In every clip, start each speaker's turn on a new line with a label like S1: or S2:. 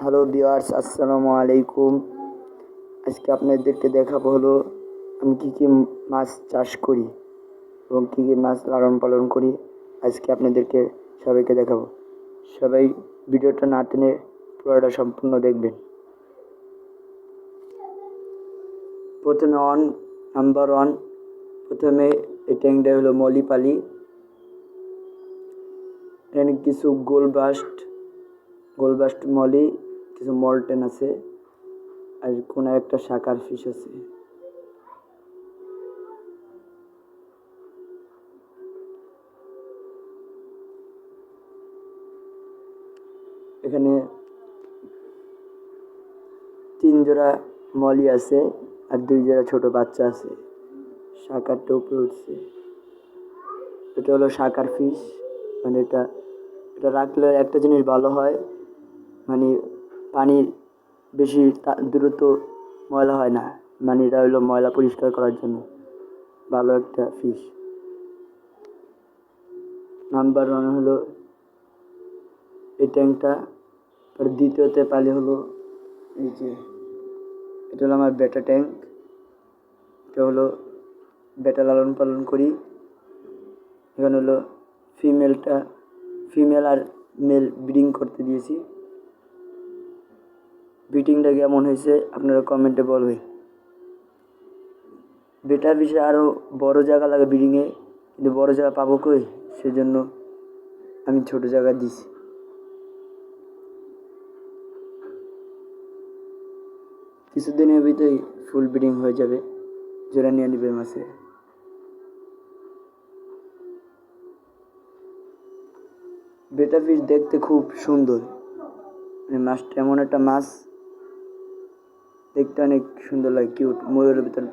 S1: Hello viewers, আসসালামু আলাইকুম। আজকে আপনাদেরকে দেখাবো হলো আমি কী কী মাছ চাষ করি এবং কী কী মাছ লালন পালন করি। আজকে আপনাদেরকে সবাইকে দেখাবো। সবাই ভিডিওটা না টেনে পুরোটা সম্পূর্ণ দেখবেন। প্রথমে নাম্বার ওয়ান, প্রথমে এই ট্যাঙ্কটা হলো মলিপালি। এখানে কিছু গোলবাস্ট মলি, কিছু মলটেন আছে, আর কোনো একটা শাকার ফিশ আছে। এখানে 3 জোড়া মলি আছে আর 2 জোড়া ছোট বাচ্চা আছে। শাকারটা উপরে উঠছে। এটা হলো শাকার ফিশ। মানে এটা রাখলে একটা জিনিস ভালো হয়, মানে পানি বেশি দ্রুত ময়লা হয় না। মানে এটা হলো ময়লা পরিষ্কার করার জন্য ভালো একটা ফিশ। নাম্বার ওয়ান হলো এই ট্যাঙ্কটা। আর দ্বিতীয়তে পালি হলো এই যে, এটা হলো আমার বেটা ট্যাঙ্ক। এটা হলো বেটা লালন পালন করি। এখানে হলো ফিমেল আর মেল ব্রিডিং করতে দিয়েছি। ব্রিডিংটা কেমন হয়েছে আপনারা কমেন্টে বলবেন। বেটা ফিশে আরও বড় জায়গা লাগে ব্রিডিংয়ে, কিন্তু বড় জায়গা পাবো কই, সেজন্য আমি ছোট জায়গা দিছি। কিছুদিনের ভিতরেই ফুল ব্রিডিং হয়ে যাবে, জোড়া নিয়ে নিবে মাছে। বেটা ফিশ দেখতে খুব সুন্দর। মাছটা এমন একটা মাছ, দেখতে অনেক সুন্দর লাগে, কিউট। ময়ূরের ভিতর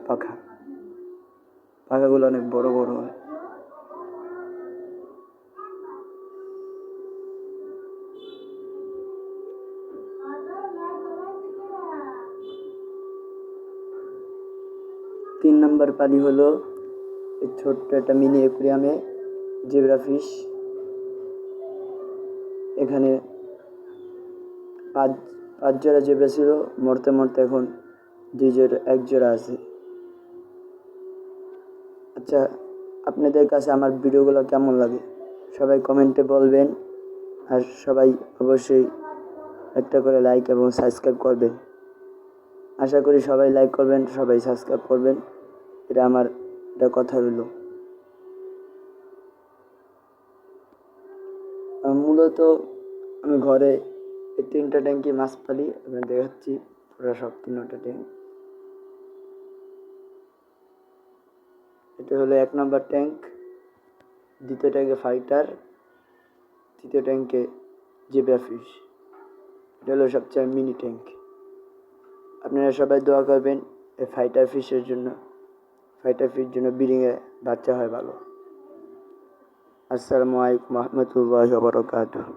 S1: পাখাগুলো অনেক বড় বড় হয়। তিন নম্বর পালি হলো এই ছোট্ট একটা মিনি অ্যাকুয়ারিয়ামে জেব্রা ফিশ। এখানে পাঁচ জোড়া জেব্রা ছিল, মরতে মরতে এখন এক জোড়া আছে। আচ্ছা, আপনাদের কাছে আমার ভিডিওগুলো কেমন লাগে সবাই কমেন্টে বলবেন। আর সবাই অবশ্যই একটা করে লাইক এবং সাবস্ক্রাইব করবেন। আশা করি সবাই লাইক করবেন, সবাই সাবস্ক্রাইব করবেন। এটা কথা রইল। মূলত আমি ঘরে এই 3টা ট্যাঙ্কি মাছ পালি। আমি দেখাচ্ছি পুরো সব 3টা ট্যাঙ্ক। এটা হলো 1 নম্বর ট্যাঙ্ক, দ্বিতীয় ট্যাঙ্কে ফাইটার, তৃতীয় ট্যাঙ্কে জেব্রা ফিশ। এটা হলো সবচেয়ে মিনি ট্যাঙ্ক। আপনারা সবাই দোয়া করবেন এই ফাইটার ফিশের জন্য ব্রিডিংয়ে বাচ্চা হয় ভালো। আসসালামু আলাইকুম রহমতুল্লাহি ওয়া বারাকাতুহু।